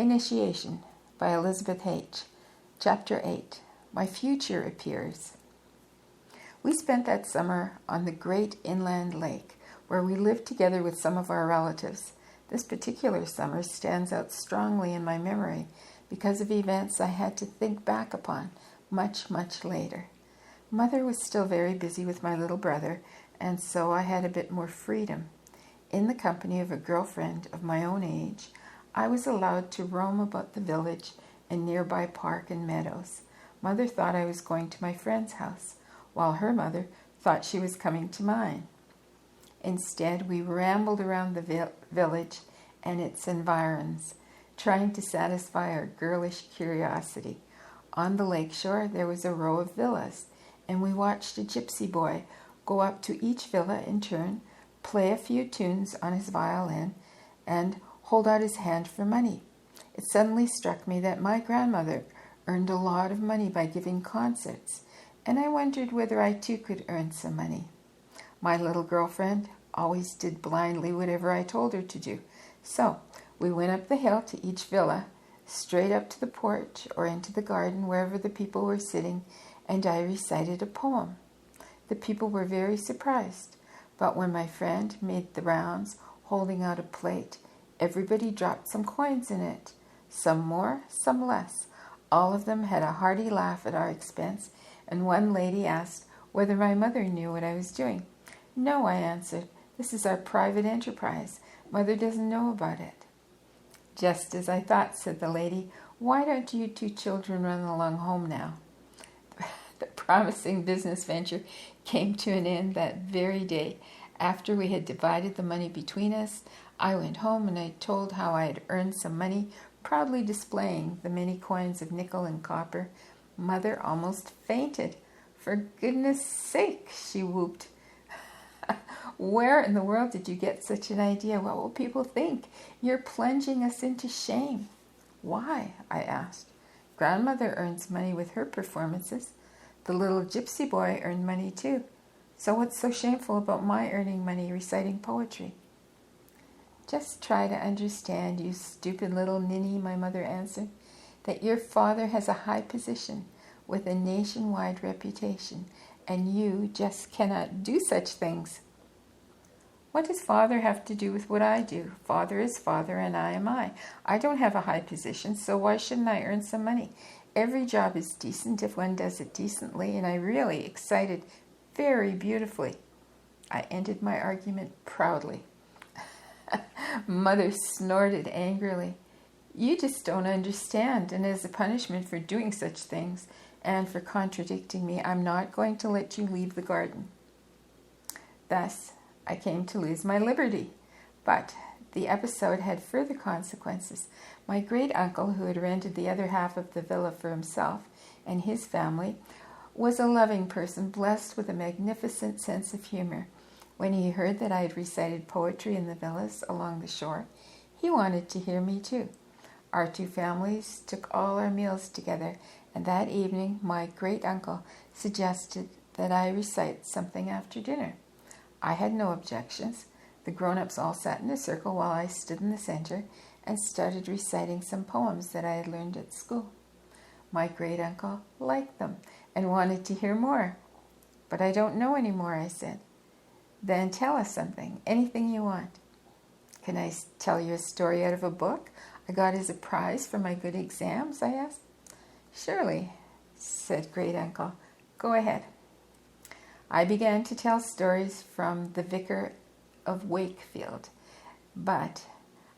Initiation by Elisabeth Haich. Chapter 8. My Future Appears. We spent that summer on the great inland lake, where we lived together with some of our relatives. This particular summer stands out strongly in my memory because of events I had to think back upon much, much later. Mother was still very busy with my little brother, and so I had a bit more freedom. In the company of a girlfriend of my own age, I was allowed to roam about the village and nearby park and meadows. Mother thought I was going to my friend's house, while her mother thought she was coming to mine. Instead, we rambled around the village and its environs, trying to satisfy our girlish curiosity. On the lakeshore, there was a row of villas, and we watched a gypsy boy go up to each villa in turn, play a few tunes on his violin, and hold out his hand for money. It suddenly struck me that my grandmother earned a lot of money by giving concerts, and I wondered whether I too could earn some money. My little girlfriend always did blindly whatever I told her to do, so we went up the hill to each villa, straight up to the porch or into the garden wherever the people were sitting, and I recited a poem. The people were very surprised, but when my friend made the rounds holding out a plate, everybody dropped some coins in it, some more, some less. All of them had a hearty laugh at our expense, and one lady asked whether my mother knew what I was doing. "No," I answered. "This is our private enterprise. Mother doesn't know about it." "Just as I thought," said the lady. "Why don't you two children run along home now?" The promising business venture came to an end that very day. After we had divided the money between us, I went home and I told how I had earned some money, proudly displaying the many coins of nickel and copper. Mother almost fainted. "For goodness sake," she whooped. "Where in the world did you get such an idea? What will people think? You're plunging us into shame." "Why?" I asked. "Grandmother earns money with her performances. The little gypsy boy earned money too. So what's so shameful about my earning money reciting poetry?" "Just try to understand, you stupid little ninny," my mother answered, "that your father has a high position with a nationwide reputation, and you just cannot do such things." "What does father have to do with what I do? Father is father and I am I. I don't have a high position, so why shouldn't I earn some money? Every job is decent if one does it decently, and I really excited very beautifully." I ended my argument proudly. Mother snorted angrily. "You just don't understand, and as a punishment for doing such things and for contradicting me, I'm not going to let you leave the garden." Thus, I came to lose my liberty. But the episode had further consequences. My great-uncle, who had rented the other half of the villa for himself and his family, was a loving person blessed with a magnificent sense of humor. When he heard that I had recited poetry in the villas along the shore, he wanted to hear me too. Our two families took all our meals together, and that evening my great-uncle suggested that I recite something after dinner. I had no objections. The grown-ups all sat in a circle while I stood in the center and started reciting some poems that I had learned at school. My great-uncle liked them and wanted to hear more. "But I don't know any more," I said. "Then tell us something, anything you want." "Can I tell you a story out of a book I got as a prize for my good exams?" I asked. "Surely," said great-uncle. "Go ahead." I began to tell stories from the Vicar of Wakefield, but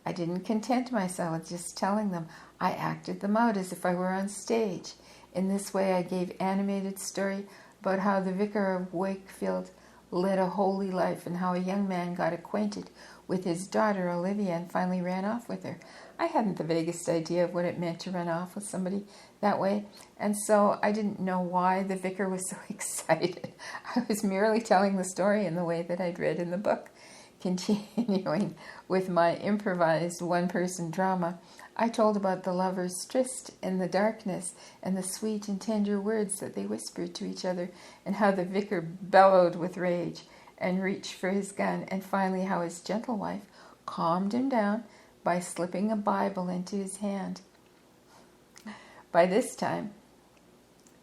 I didn't content myself with just telling them. I acted them out as if I were on stage. In this way, I gave animated story about how the Vicar of Wakefield led a holy life and how a young man got acquainted with his daughter Olivia and finally ran off with her. I hadn't the vaguest idea of what it meant to run off with somebody that way, and so I didn't know why the vicar was so excited. I was merely telling the story in the way that I'd read in the book. Continuing with my improvised one-person drama, I told about the lovers' tryst in the darkness and the sweet and tender words that they whispered to each other, and how the vicar bellowed with rage and reached for his gun, and finally how his gentle wife calmed him down by slipping a Bible into his hand. By this time,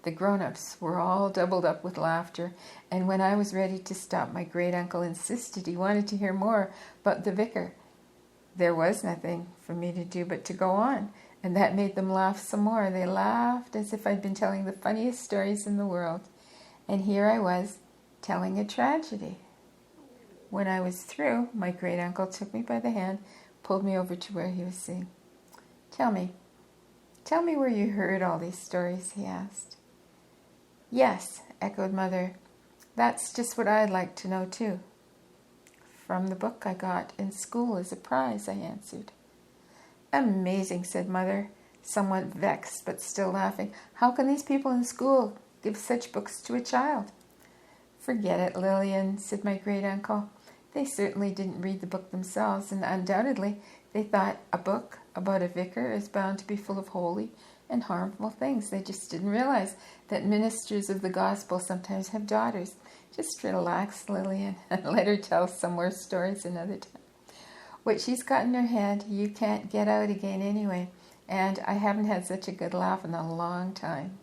the grown-ups were all doubled up with laughter, and when I was ready to stop, my great-uncle insisted he wanted to hear more about the vicar. There was nothing for me to do but to go on, and that made them laugh some more. They laughed as if I'd been telling the funniest stories in the world, and here I was telling a tragedy. When I was through, my great-uncle took me by the hand, pulled me over to where he was sitting. Tell me where you heard all these stories," he asked. "Yes," echoed Mother. "That's just what I'd like to know too." "From the book I got in school as a prize," I answered. "Amazing," said Mother, somewhat vexed but still laughing. "How can these people in school give such books to a child?" "Forget it, Lillian," said my great-uncle. "They certainly didn't read the book themselves, and undoubtedly they thought a book about a vicar is bound to be full of holy and harmful things. They just didn't realize that ministers of the gospel sometimes have daughters. Just relax, Lillian, and let her tell some more stories another time. What she's got in her head, you can't get out again anyway, and I haven't had such a good laugh in a long time."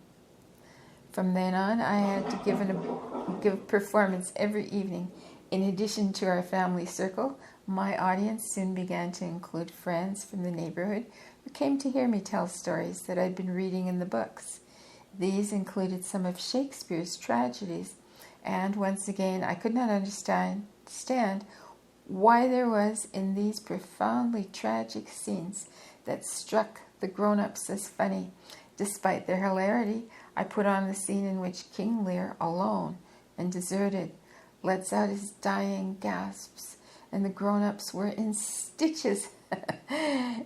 From then on, I had to give a performance every evening. In addition to our family circle, my audience soon began to include friends from the neighborhood who came to hear me tell stories that I'd been reading in the books. These included some of Shakespeare's tragedies, and once again I could not understand why there was in these profoundly tragic scenes that struck the grown-ups as funny. Despite their hilarity, I put on the scene in which King Lear, alone and deserted, lets out his dying gasps, and the grown-ups were in stitches.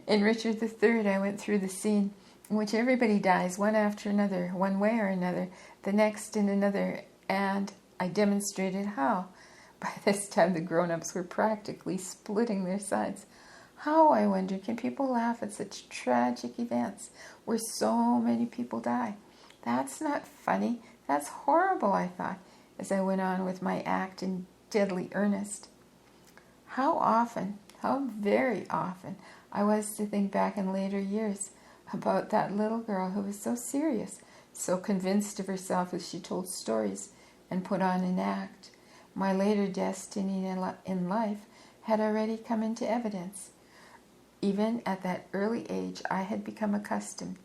In Richard III, I went through the scene in which everybody dies one after another, one way or another, the next in another, and I demonstrated how. By this time, the grown-ups were practically splitting their sides. How, I wonder, can people laugh at such tragic events where so many people die? That's not funny. That's horrible, I thought, as I went on with my act in deadly earnest. How very often, I was to think back in later years about that little girl who was so serious, so convinced of herself as she told stories and put on an act. My later destiny in life had already come into evidence. Even at that early age, I had become accustomed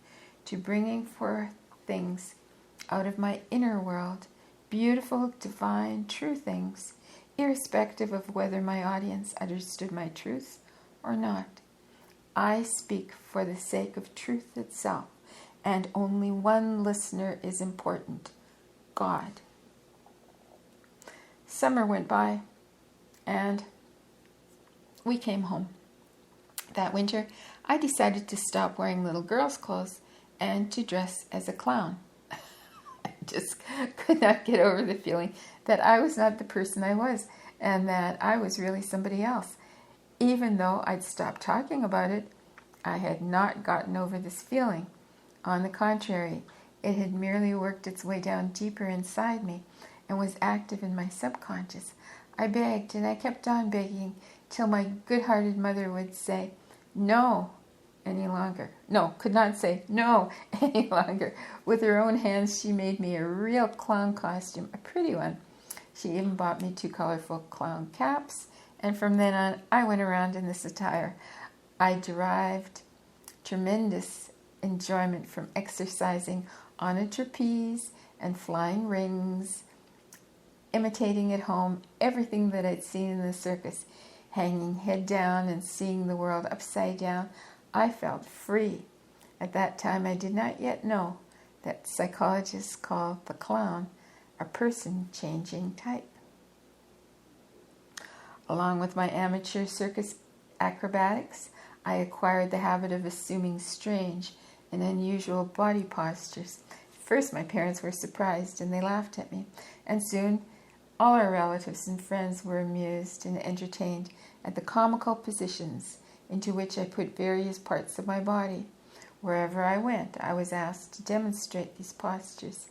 to bringing forth things out of my inner world, beautiful, divine, true things, irrespective of whether my audience understood my truth or not. I speak for the sake of truth itself, and only one listener is important: God. Summer went by, and we came home. That winter, I decided to stop wearing little girls' clothes and to dress as a clown. I just could not get over the feeling that I was not the person I was, and that I was really somebody else. Even though I'd stopped talking about it, I had not gotten over this feeling. On the contrary, it had merely worked its way down deeper inside me and was active in my subconscious. I begged, and I kept on begging, till my good-hearted mother would say no any longer. No, could not say no any longer. With her own hands, she made me a real clown costume, a pretty one. She even bought me 2 colorful clown caps, and from then on, I went around in this attire. I derived tremendous enjoyment from exercising on a trapeze and flying rings, imitating at home everything that I'd seen in the circus, hanging head down and seeing the world upside down. I felt free. At that time, I did not yet know that psychologists call the clown a person-changing type. Along with my amateur circus acrobatics, I acquired the habit of assuming strange and unusual body postures. First, my parents were surprised and they laughed at me, and soon all our relatives and friends were amused and entertained at the comical positions into which I put various parts of my body. Wherever I went, I was asked to demonstrate these postures.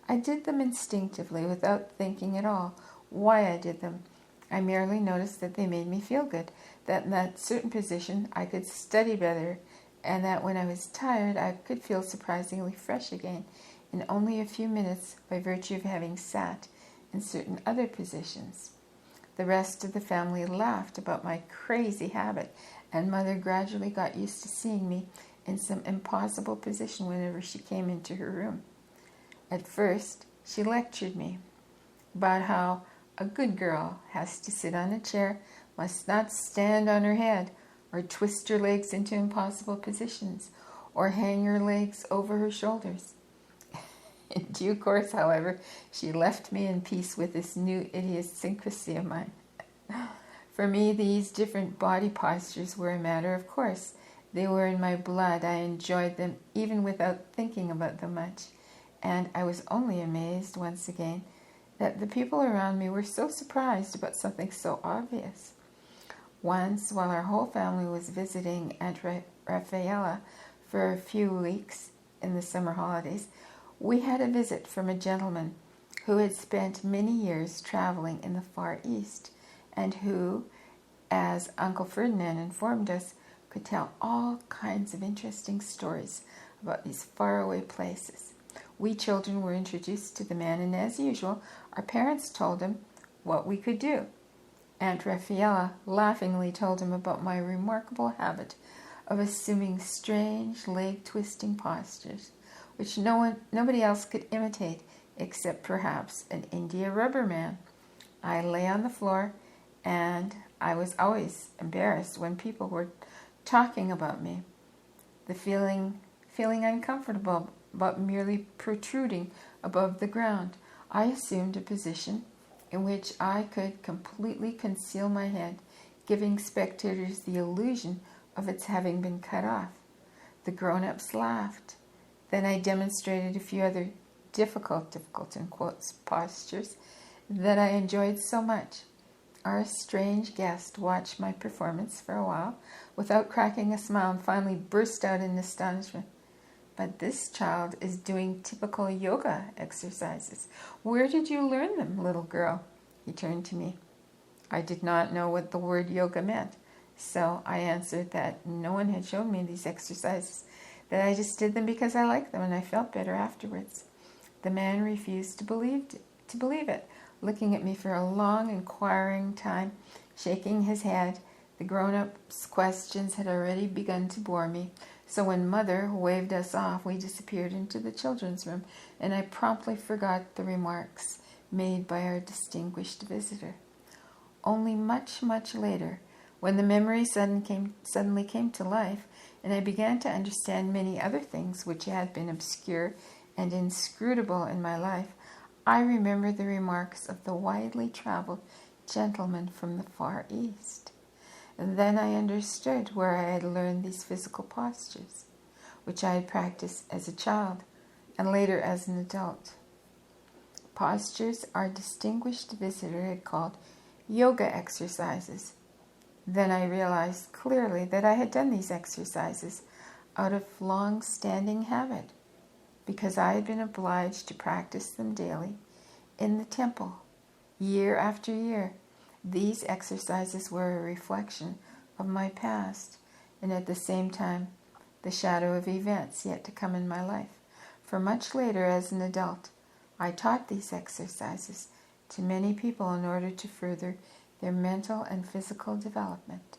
I did them instinctively, without thinking at all why I did them. I merely noticed that they made me feel good. that in that certain position I could study better, and that when I was tired I could feel surprisingly fresh again in only a few minutes by virtue of having sat in certain other positions. The rest of the family laughed about my crazy habit, and Mother gradually got used to seeing me in some impossible position whenever she came into her room. At first, she lectured me about how a good girl has to sit on a chair, must not stand on her head, or twist her legs into impossible positions, or hang her legs over her shoulders. In due course, however, she left me in peace with this new idiosyncrasy of mine. For me, these different body postures were a matter of course. They were in my blood. I enjoyed them even without thinking about them much. And I was only amazed, once again, that the people around me were so surprised about something so obvious. Once, while our whole family was visiting Aunt Raffaella for a few weeks in the summer holidays, we had a visit from a gentleman who had spent many years traveling in the Far East, and who, as Uncle Ferdinand informed us, could tell all kinds of interesting stories about these faraway places. We children were introduced to the man, and as usual, our parents told him what we could do. Aunt Raffaella laughingly told him about my remarkable habit of assuming strange leg-twisting postures, which nobody else could imitate except perhaps an India rubber man. I lay on the floor, and I was always embarrassed when people were talking about me. The feeling uncomfortable about merely protruding above the ground, I assumed a position in which I could completely conceal my head, giving spectators the illusion of its having been cut off. The grown-ups laughed. Then I demonstrated a few other difficult in quotes, postures that I enjoyed so much. Our strange guest watched my performance for a while without cracking a smile and finally burst out in astonishment. "But this child is doing typical yoga exercises. Where did you learn them, little girl?" He turned to me. I did not know what the word yoga meant, so I answered that no one had shown me these exercises, that I just did them because I liked them and I felt better afterwards. The man refused to believe it, looking at me for a long, inquiring time, shaking his head. The grown-ups' questions had already begun to bore me, so when Mother waved us off, we disappeared into the children's room, and I promptly forgot the remarks made by our distinguished visitor. Only much, much later, when the memory suddenly came to life, and I began to understand many other things which had been obscure and inscrutable in my life, I remember the remarks of the widely traveled gentleman from the Far East. And then I understood where I had learned these physical postures, which I had practiced as a child and later as an adult. Postures our distinguished visitor had called yoga exercises. Then I realized clearly that I had done these exercises out of long-standing habit, because I had been obliged to practice them daily in the temple, year after year. These exercises were a reflection of my past, and at the same time, the shadow of events yet to come in my life. For much later, as an adult, I taught these exercises to many people in order to further their mental and physical development.